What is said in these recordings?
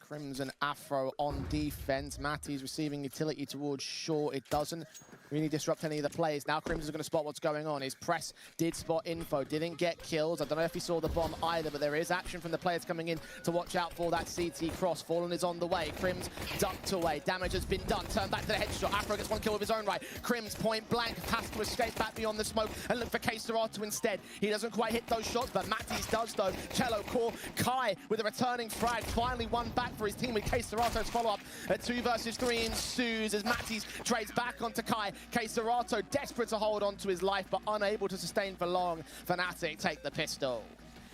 Crimson Afro on defense. Matty's receiving utility towards short. It doesn't really disrupt any of the plays. Now Crimson's going to spot what's going on. His press did spot info, didn't get kills. I don't know if he saw the bomb either, but there is action from the players coming in to watch out for that CT cross. Fallen is on the way. Crims ducked away. Damage has been done. Turn back to the headshot. Afro gets one kill of his own right. Crims point blank has to escape back beyond the smoke and look for K-Serato instead. He doesn't quite hit those shots, but Matty's does though. Cello core. Kai with a returning frag. Finally one back for his team with K-Serato's follow-up. A 2 versus 3 ensues as Matty's trades back onto Kai. K-Serato desperate to hold on to his life, but unable to sustain for long. Fnatic take the pistol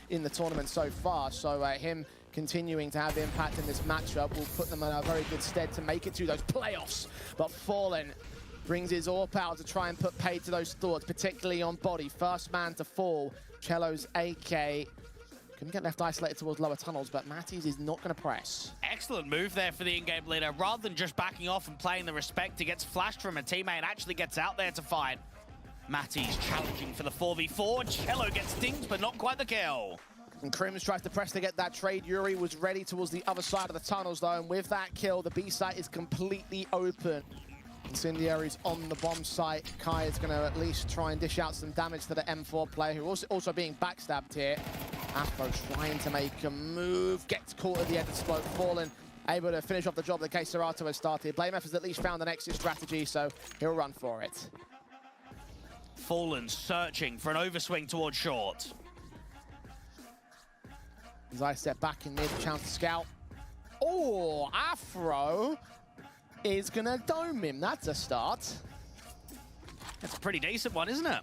in the tournament so far, so him continuing to have impact in this matchup will put them in a very good stead to make it to those playoffs. But Fallen brings his AWP out to try and put paid to those thoughts, particularly on body. First man to fall, Cello's AK. Couldn't get left isolated towards lower tunnels, but Matty's is not going to press. Excellent move there for the in-game leader. Rather than just backing off and playing the respect, he gets flashed from a teammate and actually gets out there to fight. Matty's challenging for the 4v4. Cello gets dinged, but not quite the kill. And Crims tries to press to get that trade. Yuri was ready towards the other side of the tunnels, though, and with that kill, the B site is completely open. Incendiary's on the bomb site. Kai is going to at least try and dish out some damage to the M4 player, who also being backstabbed here. Afro trying to make a move, gets caught at the end of smoke. Fallen able to finish off the job that K-Serato has started. BlameF has at least found an exit strategy, so he'll run for it. Fallen searching for an overswing towards short. As I step back in mid, chance to scout. Oh, Afro is gonna dome him. That's a start. That's a pretty decent one, isn't it?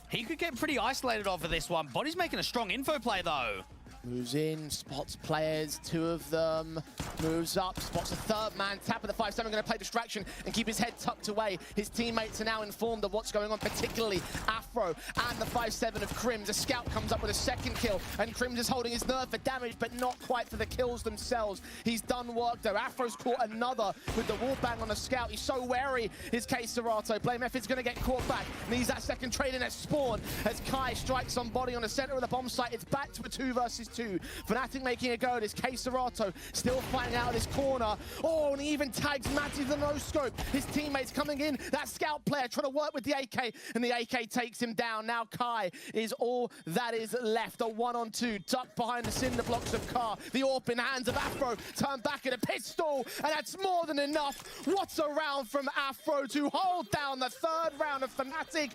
He could get pretty isolated off of this one. Body's making a strong info play, though. Moves in, spots players, 2 of them. Moves up, spots a third man. Tap of the 5-7, going to play distraction and keep his head tucked away. His teammates are now informed of what's going on, particularly Afro and the 5-7 of Crims. A scout comes up with a second kill, and Crims is holding his nerve for damage, but not quite for the kills themselves. He's done work, though. Afro's caught another with the wall bang on the scout. He's so wary, his K-Serato. BlameF is going to get caught back. Needs that second trade in at spawn as Kai strikes on body on the center of the bomb site. It's back to a 2 versus 2. Fnatic making a go at his K-Serato, still fighting out of this corner. Oh, and he even tags Matty the no-scope. His teammates coming in. That scout player trying to work with the AK, and the AK takes him down. Now Kai is all that is left. A 1-on-2, ducked behind the cinder blocks of Car. The AWP in hands of Afro, turned back at a pistol, and that's more than enough. What's a round from Afro to hold down the 3rd round of Fnatic?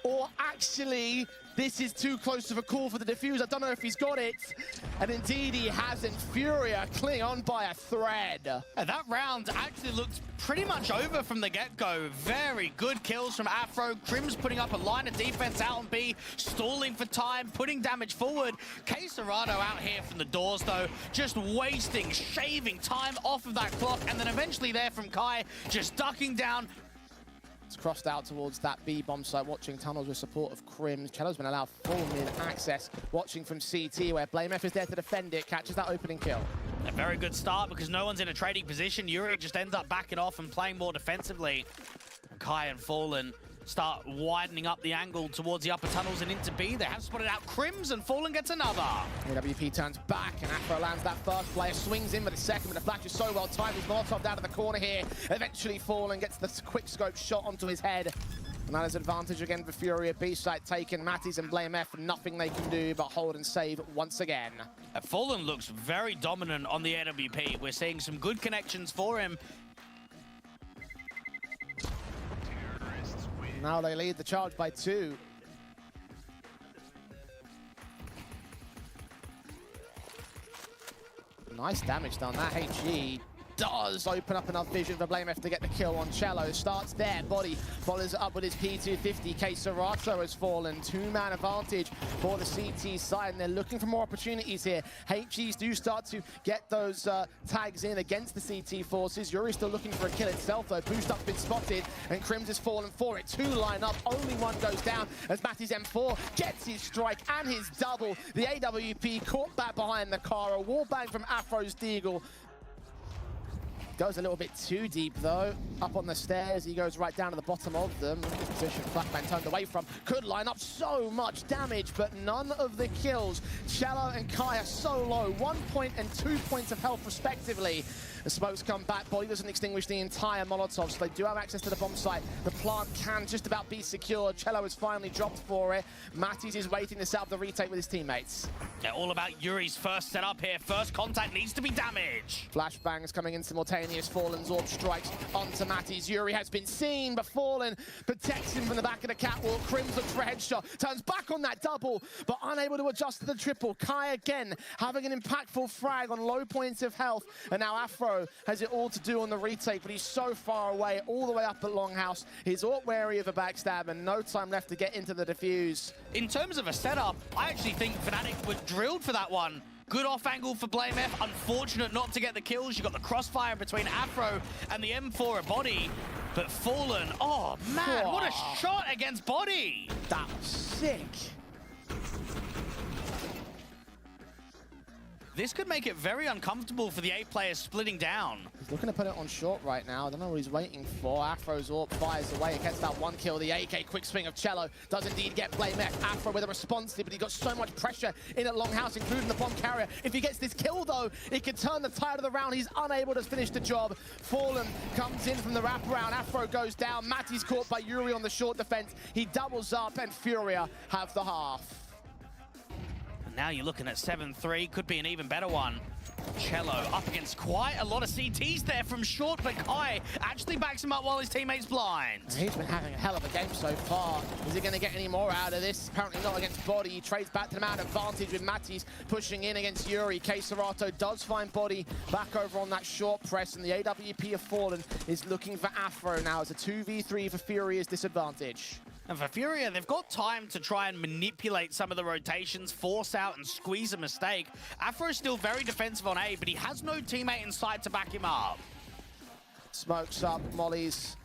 Or actually, this is too close of a call for the defuse. I don't know if he's got it. And indeed he hasn't. FURIA cling on by a thread. And that round actually looked pretty much over from the get-go. Very good kills from Afro. Crims putting up a line of defense out on B, stalling for time, putting damage forward. K-Serato out here from the doors, though, just wasting, shaving time off of that clock. And then eventually there from Kai, just ducking down. It's crossed out towards that B bomb site, watching tunnels with support of Crims. Cello's been allowed full mid access, watching from CT, where BlameF is there to defend it, catches that opening kill. A very good start because no one's in a trading position. Yuri just ends up backing off and playing more defensively. Kai and Fallen start widening up the angle towards the upper tunnels and into B. They have spotted out Crims, and Fallen gets another. AWP turns back, and Afro lands that first player, swings in with a second, but the flash is so well timed. He's Molotov out of the corner here. Eventually Fallen gets the quick scope shot onto his head. And that is advantage again for FURIA. B site taken. Matty's and BlameF, nothing they can do but hold and save once again. Fallen looks very dominant on the AWP. We're seeing some good connections for him. Now they lead the charge by 2. Nice damage done. That HE does open up enough vision for BlameF to get the kill on Cello. Starts there, body follows it up with his P250. K-Serato has fallen. 2-man advantage for the CT side, and they're looking for more opportunities here. HGs do start to get those tags in against the CT forces. Yuri's still looking for a kill itself, though. Boost up's been spotted, and Crims has fallen for it. 2 line up, only 1 goes down as Matty's M4 gets his strike and his double. The AWP caught back behind the car. A wall bang from Afro's Deagle. Goes a little bit too deep, though. Up on the stairs, he goes right down to the bottom of them. This position Flashbang turned away from. Could line up so much damage, but none of the kills. YaLLa and Kai are so low. 1 point and 2 points of health, respectively. The smokes come back. Body doesn't extinguish the entire Molotov, so they do have access to the bomb site. The plant can just about be secured. YaLLa has finally dropped for it. Matties is waiting to set up the retake with his teammates. They're all about Yuri's first setup here. First contact needs to be damage. Flashbangs coming in simultaneous. Fallen's orb strikes onto Matties. Yuri has been seen, but Fallen protects him from the back of the catwalk. Crims looks for a headshot. Turns back on that double, but unable to adjust to the triple. Kai again having an impactful frag on low points of health. And now Afro has it all to do on the retake, but he's so far away, all the way up at Longhouse. He's all wary of a backstab and no time left to get into the defuse. In terms of a setup, I actually think Fnatic were drilled for that one. Good off angle for BlameF. Unfortunate not to get the kills. You got the crossfire between Afro and the M4 at Body. But Fallen, oh man, what a shot against Body. That was sick. This could make it very uncomfortable for the A players splitting down. He's looking to put it on short right now. I don't know what he's waiting for. Afro's AWP fires away. It gets that one kill. The AK quick swing of YaLLa does indeed get BlameF. Afro with a response, but he got so much pressure in at Longhouse, including the bomb carrier. If he gets this kill, though, it could turn the tide of the round. He's unable to finish the job. Fallen comes in from the wraparound. Afro goes down. Matty's caught by Yuri on the short defense. He doubles up, and FURIA have the half. Now you're looking at 7-3, could be an even better one. YaLLa up against quite a lot of CTs there from short, but Kai actually backs him up while his teammate's blind. He's been having a hell of a game so far. Is he going to get any more out of this? Apparently not against Body. He trades back to the man advantage with Matties pushing in against Yuri. Serato does find Body back over on that short press, and the AWP of Fallen is looking for Afro now. It's a 2v3 for Furia's disadvantage. And for FURIA, they've got time to try and manipulate some of the rotations, force out and squeeze a mistake. Afro's still very defensive on A, but he has no teammate in sight to back him up. Smokes up, Molly's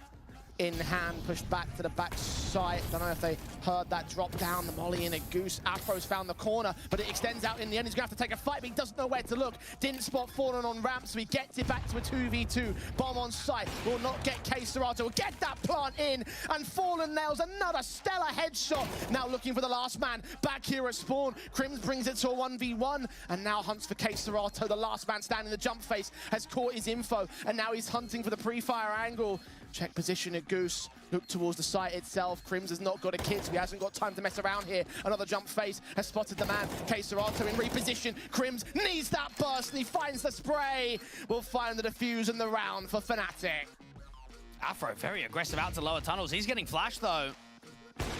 in hand, pushed back to the back side. Don't know if they heard that drop down, the Molly in a goose. Afro's found the corner, but it extends out in the end. He's gonna have to take a fight, but he doesn't know where to look. Didn't spot Fallen on ramp, so he gets it back to a 2v2. Bomb on site, will not get Serato, will get that plant in, and Fallen nails another stellar headshot. Now looking for the last man, back here at spawn. Crims brings it to a 1v1, and now hunts for Serato. The last man standing the jump face has caught his info, and now he's hunting for the pre-fire angle. Check position at Goose, look towards the site itself. Crims has not got a kid, so he hasn't got time to mess around here. Another jump face has spotted the man. Serato in reposition. Crims needs that burst, and he finds the spray. We'll find the defuse in the round for Fnatic. Afro very aggressive out to lower tunnels. He's getting flashed, though.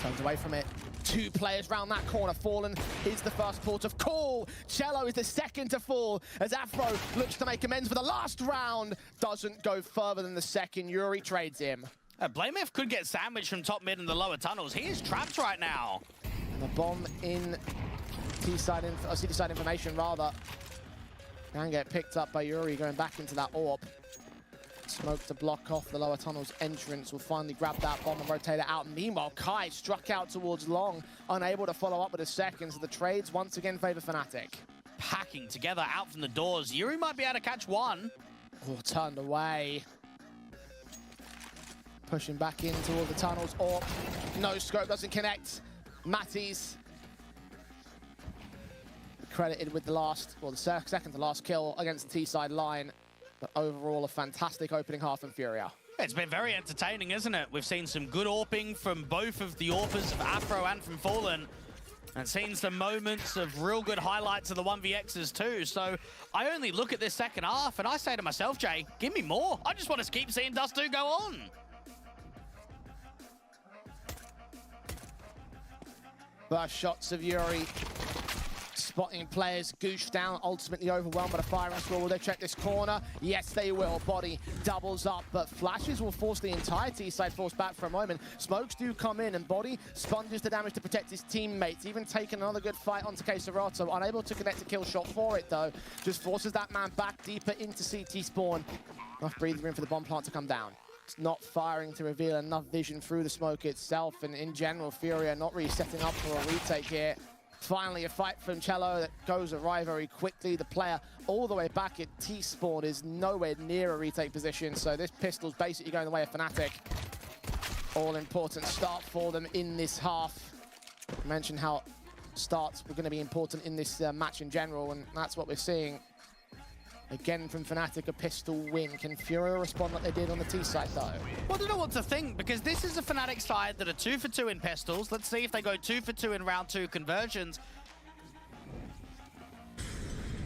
Turns away from it. Two players round that corner. Fallen is the first port of call. YaLLa is the second to fall as Afro looks to make amends for the last round. Doesn't go further than the second. Yuri trades him. BlameF could get sandwiched from top mid in the lower tunnels. He is trapped right now. And the bomb in T-side, CT-side information rather, can get picked up by Yuri going back into that AWP. Smoke to block off the lower tunnel's entrance. Will finally grab that bomb and rotate it out. Meanwhile, Kai struck out towards long, unable to follow up with a second. So the trades once again favor Fnatic. Packing together out from the doors. Yuri might be able to catch one. Oh, turned away. Pushing back in towards the tunnels. Or no scope, doesn't connect. Matties credited with the last, well, the second to last kill against the T-side line. But overall, a fantastic opening half in FURIA. It's been very entertaining, isn't it? We've seen some good AWPing from both of the AWPers of Afro and from Fallen. And seen some moments of real good highlights of the 1vXs too. So I only look at this second half and I say to myself, Jay, give me more. I just want to keep seeing Dust 2 go on. First shots of Yuri. Spotting players, Goosh down, ultimately overwhelmed by the firing squad. Will they check this corner? Yes, they will. Body doubles up, but flashes will force the entire T-side force back for a moment. Smokes do come in, and Body sponges the damage to protect his teammates. Even taking another good fight onto Serato. Unable to connect a kill shot for it, though. Just forces that man back deeper into CT spawn. Enough breathing room for the bomb plant to come down. It's not firing to reveal enough vision through the smoke itself, and in general, FURIA not really setting up for a retake here. Finally, a fight from YaLLa that goes awry very quickly. The player all the way back at T-spawn is nowhere near a retake position, so this pistol's basically going the way of Fnatic. All-important start for them in this half. I mentioned how starts were going to be important in this match in general, and that's what we're seeing. Again from Fnatic, a pistol win. Can FURIA respond like they did on the T side, though? Well, I don't know what to think, because this is a Fnatic side that are 2 for 2 in pistols. Let's see if they go 2 for 2 in round 2 conversions.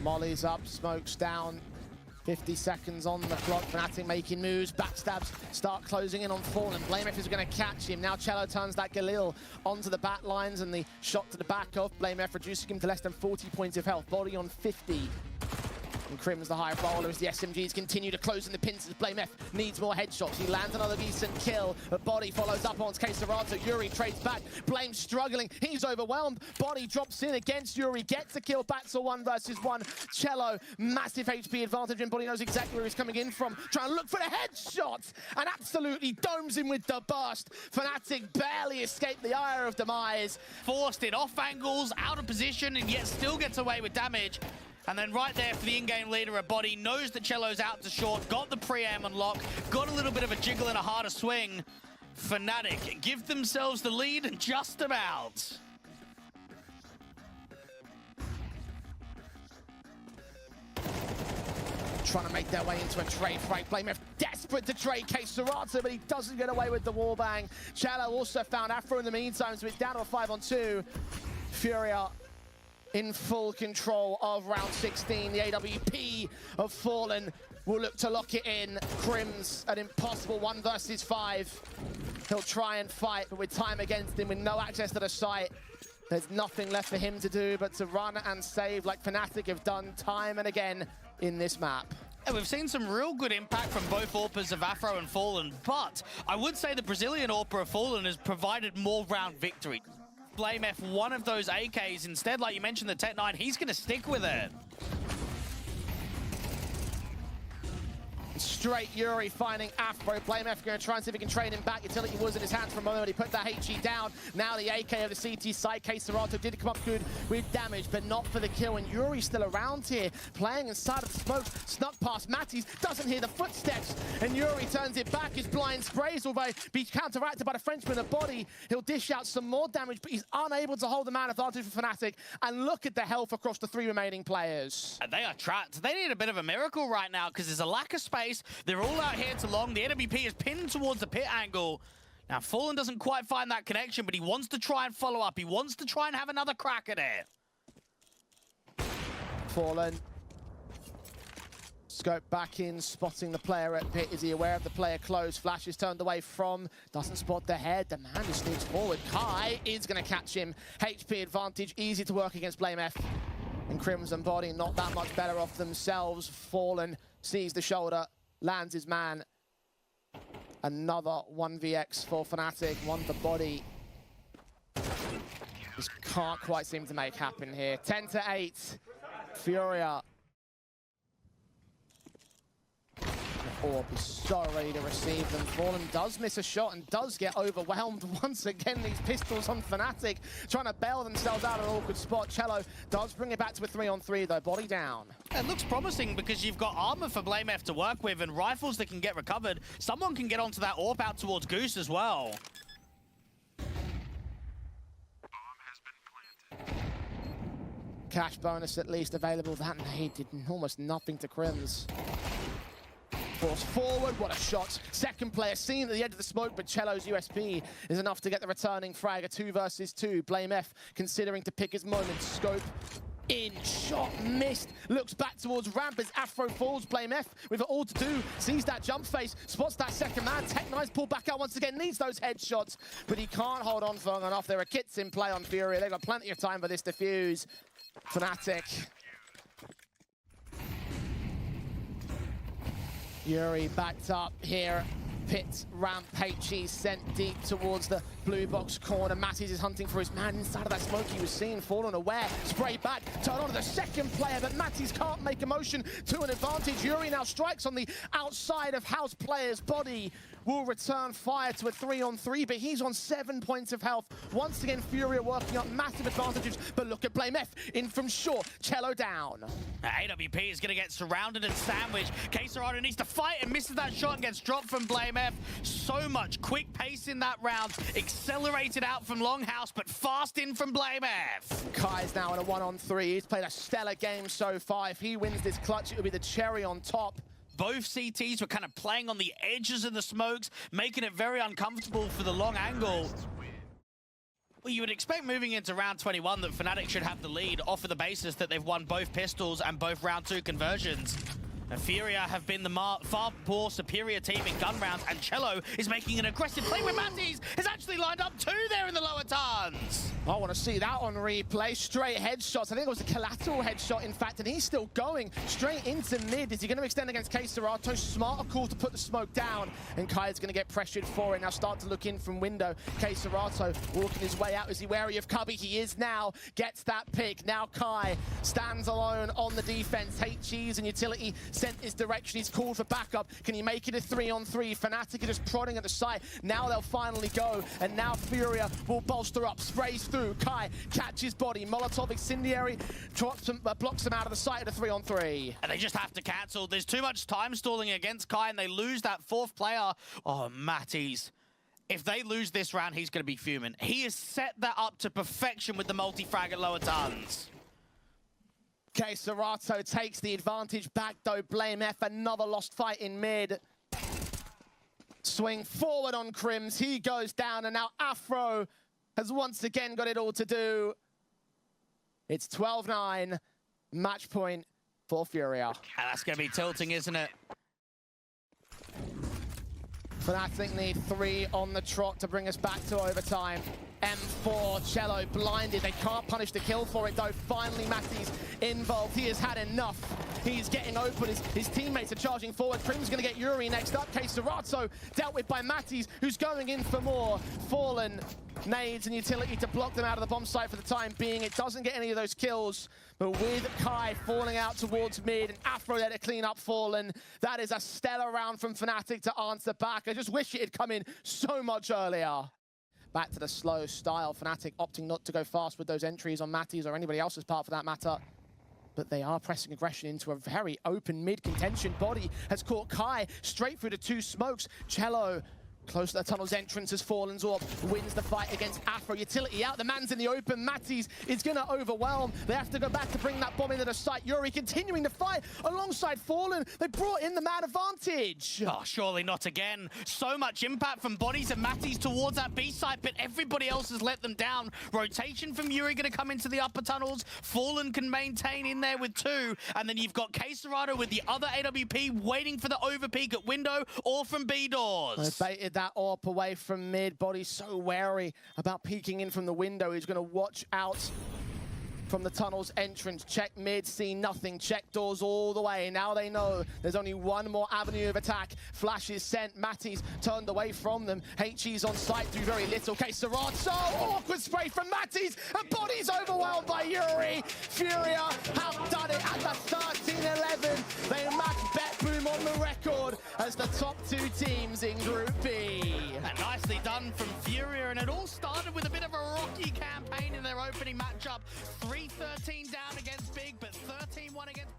Molly's up, smoke's down. 50 seconds on the clock. Fnatic making moves, backstabs start closing in on Fallen. blameF is going to catch him. Now YaLLa turns that Galil onto the back lines, and the shot to the back of blameF, reducing him to less than 40 points of health. Body on 50. And Crim's the high roller as the SMGs continue to close in the pincers. blameF needs more headshots. He lands another decent kill. But Body follows up on quesoRado. Yuri trades back. Blame struggling. He's overwhelmed. Body drops in against Yuri. Gets a kill back to 1 versus 1. YaLLa, massive HP advantage, and Body knows exactly where he's coming in from. Trying to look for the headshot. And absolutely domes him with the burst. Fnatic barely escaped the ire of demise. Forced it off angles, out of position, and yet still gets away with damage. And then right there for the in-game leader, a Body knows that YaLLa's out to short, got the pre-am unlock, got a little bit of a jiggle and a harder swing. Fnatic give themselves the lead and just about. Trying to make their way into a trade fight. blameF desperate to trade quesoRado, but he doesn't get away with the wallbang. YaLLa also found Afro in the meantime, so it's down to a 5-on-2. FURIA in full control of round 16. The AWP of Fallen will look to lock it in. Crim's an impossible 1 versus 5. He'll try and fight, but with time against him, with no access to the site, there's nothing left for him to do but to run and save like Fnatic have done time and again in this map. And we've seen some real good impact from both AWPers of Afro and Fallen, but I would say the Brazilian AWPer of Fallen has provided more round victory. blameF one of those AKs. Instead, like you mentioned, the Tech-9, he's going to stick with it. Straight Yuri finding Afro. blameF going to try and see if he can trade him back. Utility was in his hands for a moment. He put that HE down. Now the AK of the CT side. quesoRado did come up good with damage, but not for the kill. And Yuri's still around here, playing inside of the smoke. Snuck past Matties, doesn't hear the footsteps. And Yuri turns it back. His blind sprays will be counteracted by the Frenchman. A Body, he'll dish out some more damage, but he's unable to hold the man advantage for Fnatic. And look at the health across the 3 remaining players. And they are trapped. They need a bit of a miracle right now because there's a lack of space. They're all out here too long. The NWP is pinned towards the pit angle. Now, Fallen doesn't quite find that connection, but he wants to try and follow up. He wants to try and have another crack at it. Fallen. Scope back in, spotting the player at pit. Is he aware of the player close? Flash is turned away from, doesn't spot the head. The man just sneaks forward. Kai is going to catch him. HP advantage, easy to work against blameF. And Crimson Body not that much better off themselves. Fallen sees the shoulder, lands his man. Another 1vx for Fnatic, one for Body. Just can't quite seem to make happen here. 10-8, FURIA. Orb is so ready to receive them. Fallen does miss a shot and does get overwhelmed once again. These pistols on Fnatic trying to bail themselves out of an awkward spot. YaLLa does bring it back to a 3-on-3 though. Body down. It looks promising because you've got armor for blameF to work with and rifles that can get recovered. Someone can get onto that AWP out towards Goose as well. Cash bonus at least available. That nade did almost nothing to Crims. Force forward, what a shot. Second player seen at the edge of the smoke, but YaLLa's USP is enough to get the returning frag. A 2 versus 2. blameF considering to pick his moment. Scope in, shot missed. Looks back towards ramp as Afro falls. blameF with it all to do. Sees that jump face, spots that second man. Tech-9's pulled back out once again, needs those headshots, but he can't hold on for long enough. There are kits in play on FURIA. They've got plenty of time for this defuse. Fnatic. Yuri backed up here pit ramp. HE sent deep towards the blue box corner. Matties is hunting for his man inside of that smoke he was seeing. Fallen aware, spray back, turn on to the second player, but Matties can't make a motion to an advantage. Yuri now strikes on the outside of House player's body. Will return fire to a 3-on-3, but he's on 7 points of health. Once again, FURIA working up massive advantages, but look at BlameF in from short. YaLLa down. AWP is going to get surrounded and sandwiched. Quesarado needs to fight and misses that shot and gets dropped from BlameF. So much quick pace in that round. Accelerated out from Longhouse, but fast in from BlameF. Kai's now in a 1-on-3. He's played a stellar game so far. If he wins this clutch, it will be the cherry on top. Both CTs were kind of playing on the edges of the smokes, making it very uncomfortable for the long angle. Well, you would expect moving into round 21 that Fnatic should have the lead off of the basis that they've won both pistols and both round 2 conversions. And FURIA have been the far more superior team in gun rounds, and YaLLa is making an aggressive play with Matties. Has actually lined up 2 there in the lower tons. I want to see that on replay. Straight headshots. I think it was a collateral headshot, in fact, and he's still going straight into mid. Is he going to extend against Quesarado? Smarter call to put the smoke down, and Kai's going to get pressured for it. Now start to look in from window. Quesarado walking his way out. Is he wary of Cubby? He is now. Gets that pick. Now Kai stands alone on the defense. HE's and utility sent his direction. He's called for backup. Can he make it a 3-on-3? Fnatic are just prodding at the site. Now they'll finally go, and now FURIA will bolster up. Sprays through. Kai catches body. Molotov incendiary blocks him out of the site at a 3-on-3. And they just have to cancel. There's too much time stalling against Kai, and they lose that 4th player. Oh, Matties. If they lose this round, he's going to be fuming. He has set that up to perfection with the multi-frag at lower tons. Quesarado takes the advantage back, though. BlameF, another lost fight in mid. Swing forward on Crims. He goes down, and now Afro has once again got it all to do. It's 12-9. Match point for FURIA. And that's going to be tilting, isn't it? Fnatic need 3 on the trot to bring us back to overtime. M4, YaLLa blinded. They can't punish the kill for it, though. Finally, Matties involved. He has had enough. He's getting open. His teammates are charging forward. Prim's going to get Yuri next up. Quesarado dealt with by Matties, who's going in for more. Fallen nades and utility to block them out of the bomb site for the time being. It doesn't get any of those kills, but with Kai falling out towards mid and Afro there to clean up Fallen, that is a stellar round from Fnatic to answer back. I just wish it had come in so much earlier. Back to the slow style. Fnatic opting not to go fast with those entries on Matties or anybody else's part for that matter. But they are pressing aggression into a very open mid contention. Body has caught Kai straight through the 2 smokes. YaLLa close to the tunnel's entrance as Fallen's Orb wins the fight against Afro. Utility out, the man's in the open. Matties is going to overwhelm. They have to go back to bring that bomb into the site. Yuri continuing to fight alongside Fallen. They brought in the man advantage. Oh, surely not again. So much impact from Bodies and Matties towards that B site, but everybody else has let them down. Rotation from Yuri going to come into the upper tunnels. Fallen can maintain in there with 2, and then you've got Quesarado with the other AWP waiting for the overpeak at window or from B doors. They baited that AWP away from mid. Body so wary about peeking in from the window. He's going to watch out from the tunnel's entrance. Check mid, see nothing. Check doors all the way. Now they know there's only one more avenue of attack. Flash is sent. Matties turned away from them. HE's on site, do very little. Quesarado, awkward spray from Matties, and Body's overwhelmed by Yuri. FURIA have done it at the 13-11. They match Bet Boom on the record as the top 2 teams in Group B. And nicely done from FURIA, and it all started with a bit of a rocky campaign in their opening matchup. 3-13 down against Big, but 13-1 against